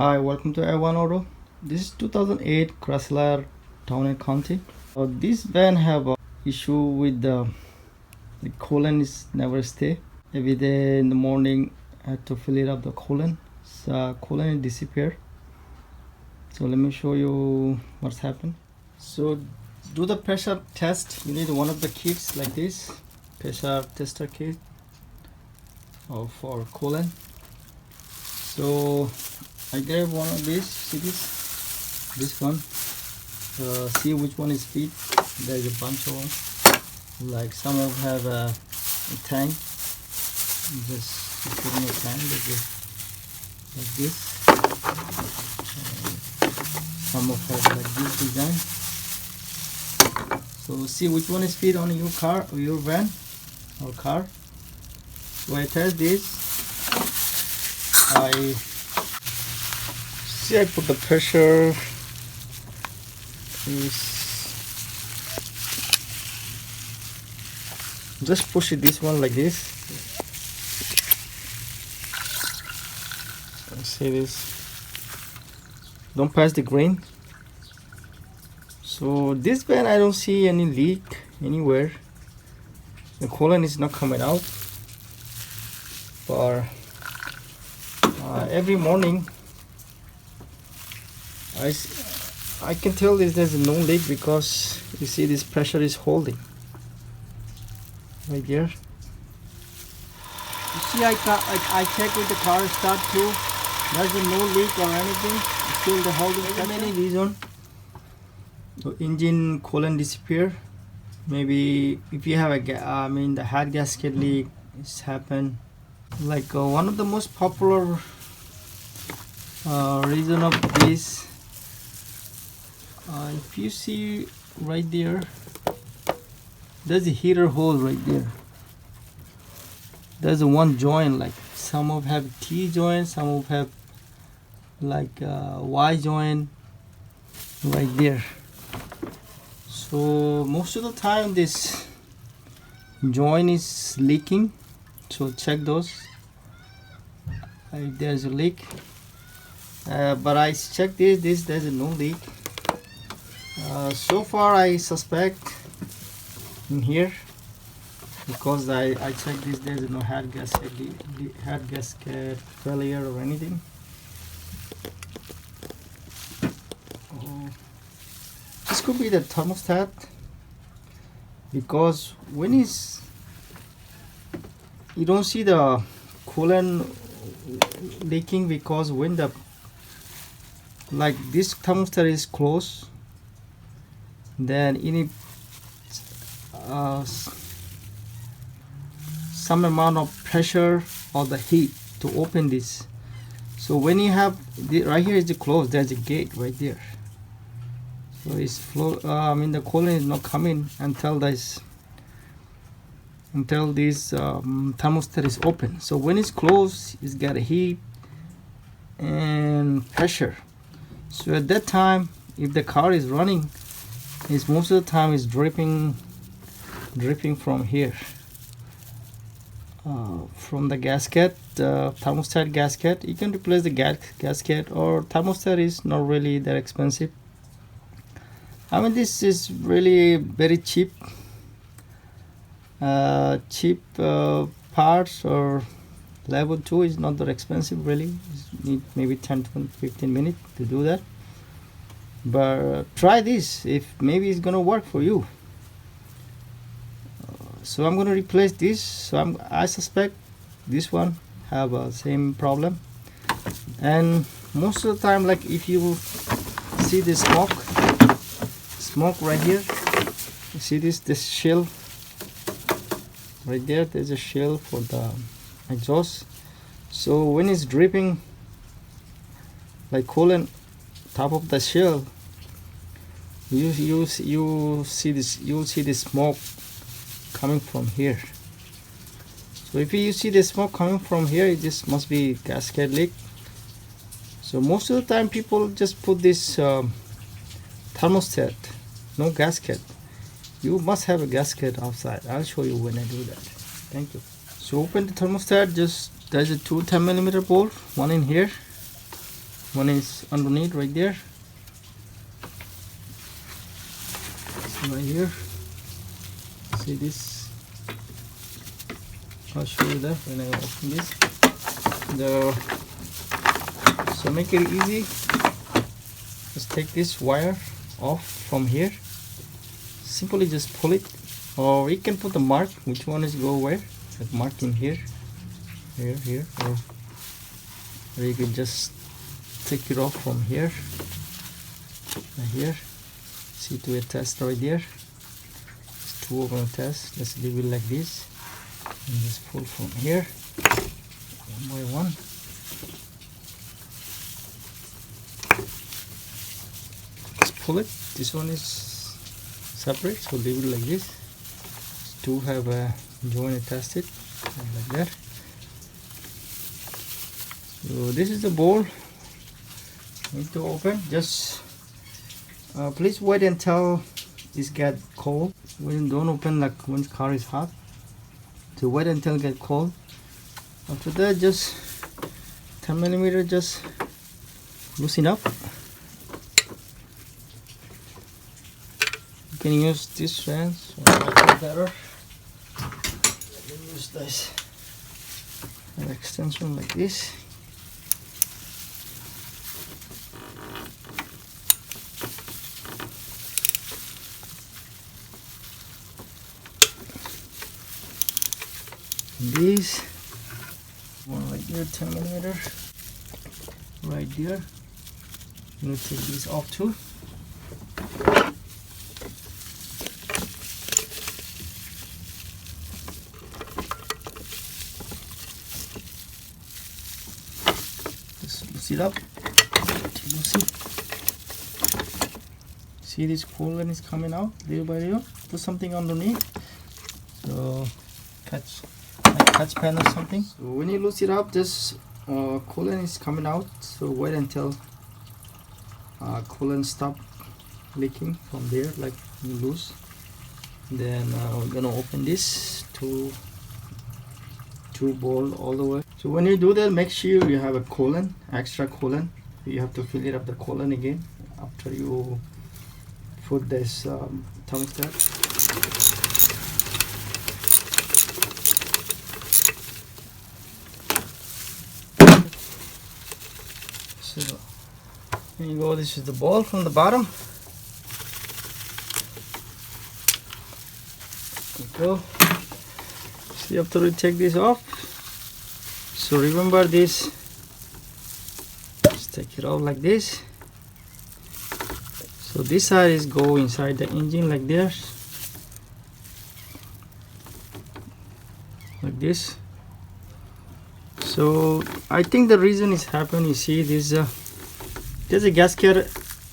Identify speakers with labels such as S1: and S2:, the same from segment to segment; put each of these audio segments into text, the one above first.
S1: Hi, welcome to Air1 Auto. This is 2008 Chrysler Town and County. This van have a issue with the coolant is never stay. Every day in the morning I have to fill it up the coolant. So coolant disappear. So let me show you what's happened. So do the pressure test. You need one of the kits like this, pressure tester kit for coolant. So I grab one of these, see this one, see which one is fit. There's a bunch of them, like some of have a tank, just put in a tank like this, some of have like this design. So see which one is fit on your car or your van or car. So I test this. I put the pressure is just push it this one like this. See this, don't pass the grain. So this van I don't see any leak anywhere. The coolant is not coming out, but every morning I can tell there's no leak because you see this pressure is holding right here. You see I check with the car start too. There's no leak or anything. Still the holding. There's many reason. So engine coolant disappear. Maybe if you have the head gasket leak, it's happened. Like one of the most popular reason of this, if you see right there, there's a heater hole right there. There's a one joint, like some of have T joint, some of have like Y joint right there. So most of the time this joint is leaking, so check those if there's a leak. But I checked this there's no leak. So far I suspect in here because I checked this, there's no head gasket failure or anything. This could be the thermostat, because when you don't see the coolant leaking, because when the this thermostat is closed, then you need some amount of pressure or the heat to open this. So when you have right here is the closed, there's a gate right there. So it's the coolant is not coming until this thermostat is open. So when it's closed, it's got a heat and pressure. So at that time, if the car is running, it's most of the time is dripping from here, from the gasket, thermostat gasket. You can replace the gasket, or thermostat is not really that expensive. This is really very cheap parts, or level 2 is not that expensive really. You need maybe 10 to 15 minutes to do that. But try this, if maybe it's gonna work for you. So I'm gonna replace this. So I suspect this one have a same problem. And most of the time, like if you see the smoke right here, you see this shell right there, there's a shell for the exhaust. So when it's dripping like coolant top of the shell, you'll see the smoke coming from here. So if you see the smoke coming from here, this must be gasket leak. So most of the time people just put this thermostat, no gasket. You must have a gasket outside. I'll show you when I do that. Thank you. So open the thermostat. Just there's a two 10mm bolt, one in here, one is underneath right there. Right here, see this, I'll show you that when I open this. So make it easy, just take this wire off from here, simply just pull it, or you can put the mark which one is go where, like mark in here, here, or you can just take it off from here, right here. See, to a test right there. It's two of them test. Let's leave it like this and just pull from here one by one. Just pull it. This one is separate, so leave it like this. Two have a joint attached like that. So this is the bowl. Need to open. Just please wait until this get cold. Don't open like when the car is hot. So wait until it get cold. After that, just 10mm, just loosen up. You can use this strands or better. You can use this an extension like this. This one right there, 10mm, right there. I'm gonna take these off too. Just loose it up. See, this coolant is coming out little by little. Put something underneath, so catch pan or something. So when you loose it up, this coolant is coming out, so wait until coolant stop leaking from there, like you loose. Then we're gonna open this two bowl all the way. So when you do that, make sure you have a coolant, extra coolant. You have to fill it up the coolant again after you put this thermostat. So here you go, this is the ball from the bottom. There you go. See, after we take this off, so remember this, just take it off like this. So this side is go inside the engine like this, like this. So I think the reason is happened, you see this there's a gasket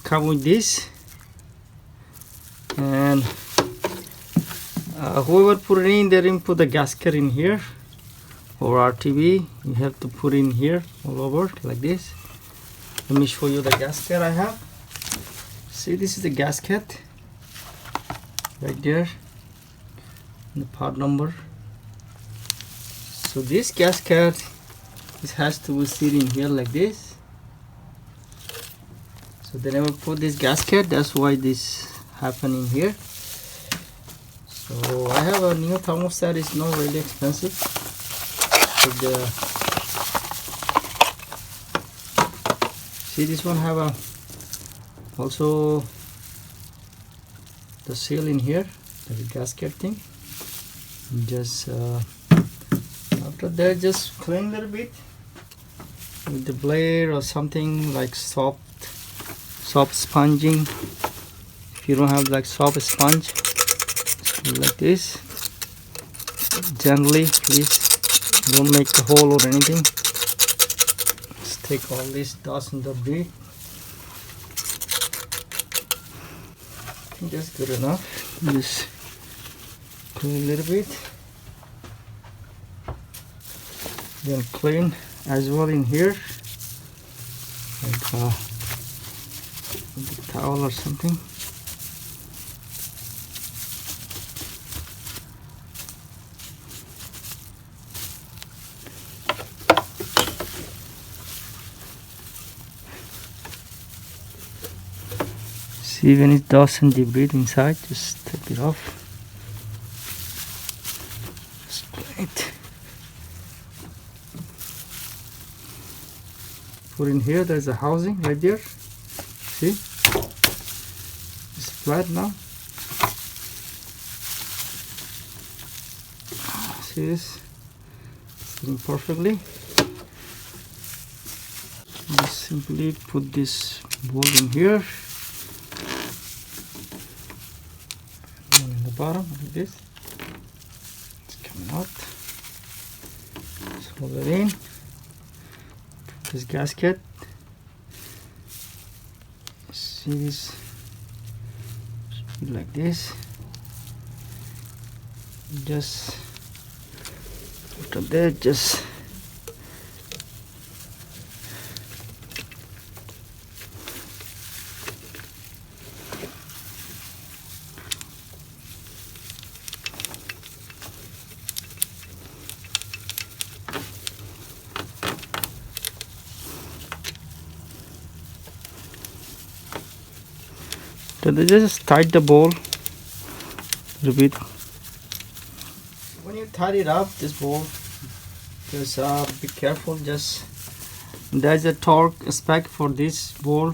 S1: come with this, and whoever put it in, they didn't put the gasket in here, or RTB you have to put in here all over like this. Let me show you the gasket I have. See, this is the gasket right there, the part number. So this gasket, it has to sit in here like this. So they never put this gasket, that's why this happening here. So I have a new thermostat, it's not really expensive. See, this one have a also the seal in here, the gasket thing. Just after that, just clean a little bit with the blade or something like soft sponging. If you don't have like soft sponge, like this, gently, please don't make a hole or anything. Just take all this dust and debris. I think that's good enough. Just clean a little bit, then clean as well in here, like with a towel or something. See, when it doesn't debride inside, just take it off. That's great. Put in here, there's a housing right there. See? It's flat now. See this? Sitting perfectly. Just simply put this bolt in here. And in the bottom, like this. It's coming out. Just hold it in. Put this gasket. See this? Should be like this. Just put up there, just so they just tight the bowl a little bit. When you tidy it up, this bowl, just be careful. Just there's a torque spec for this bowl.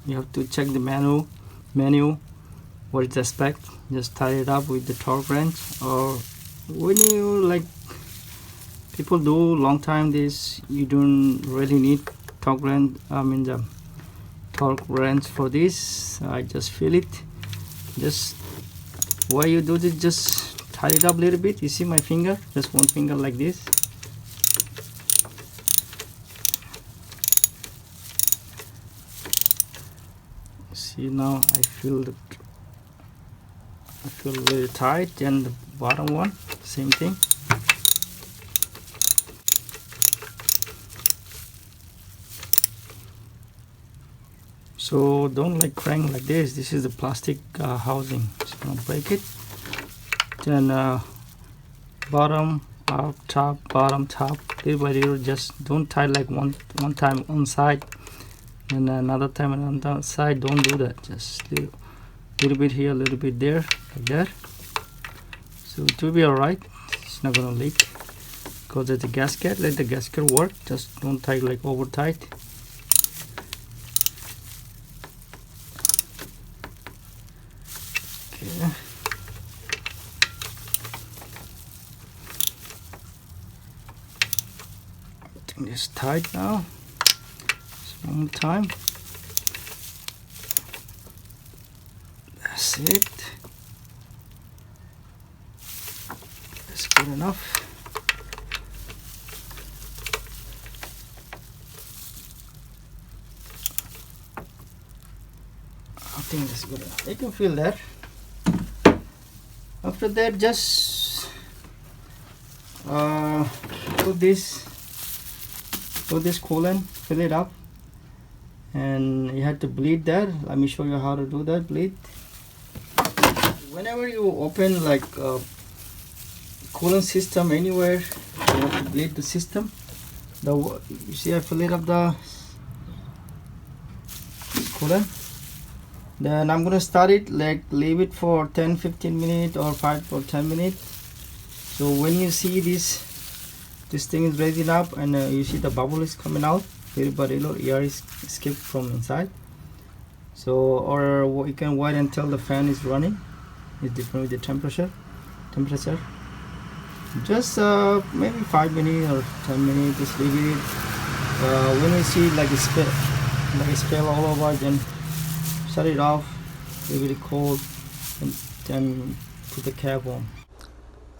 S1: You have to check the menu. What is the spec? Just tie it up with the torque wrench. Or when you like people do long time this, you don't really need torque wrench. I mean the torque wrench for this. I just feel it. Just why you do this, just tie it up a little bit. You see my finger, just one finger like this. See, now I feel very tight. And the bottom one, same thing. So don't like crank like this. This is the plastic housing. Just gonna break it. Then bottom, up, top, bottom, top, little by little. Just don't tie like one time on side and another time on the side. Don't do that. Just little bit here, a little bit there, like that. So it will be alright. It's not gonna leak because there's a gasket. Let the gasket work. Just don't tie like over tight. Okay. It's tight now. Just one more time. That's it. That's good enough. I think that's good enough. You can feel that. After that, just put this coolant, fill it up, and you have to bleed that. Let me show you how to do that. Bleed. Whenever you open like a coolant system anywhere, you have to bleed the system. You see, I fill it up the coolant. Then I'm gonna start it, like leave it for 10-15 minutes or 5 or 10 minutes. So when you see this thing is raising up and you see the bubble is coming out, little by little air is escaped from inside. So, or you can wait until the fan is running. It's different with the temperature. Just maybe 5 minutes or 10 minutes. Just leave it. When you see like a spill all over, then shut it off, leave it cold, and then put the cap on.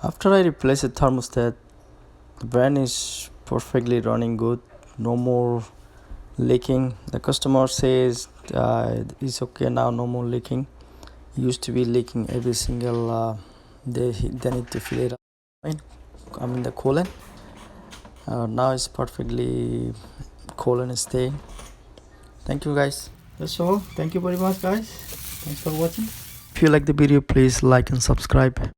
S1: After I replace the thermostat, the van is perfectly running good. No more leaking. The customer says it's okay now, no more leaking. It used to be leaking every single day. They need to fill it up. I mean the coolant. Now it's perfectly coolant is staying. Thank you guys. That's all. Thank you very much guys. Thanks for watching. If you like the video, please like and subscribe.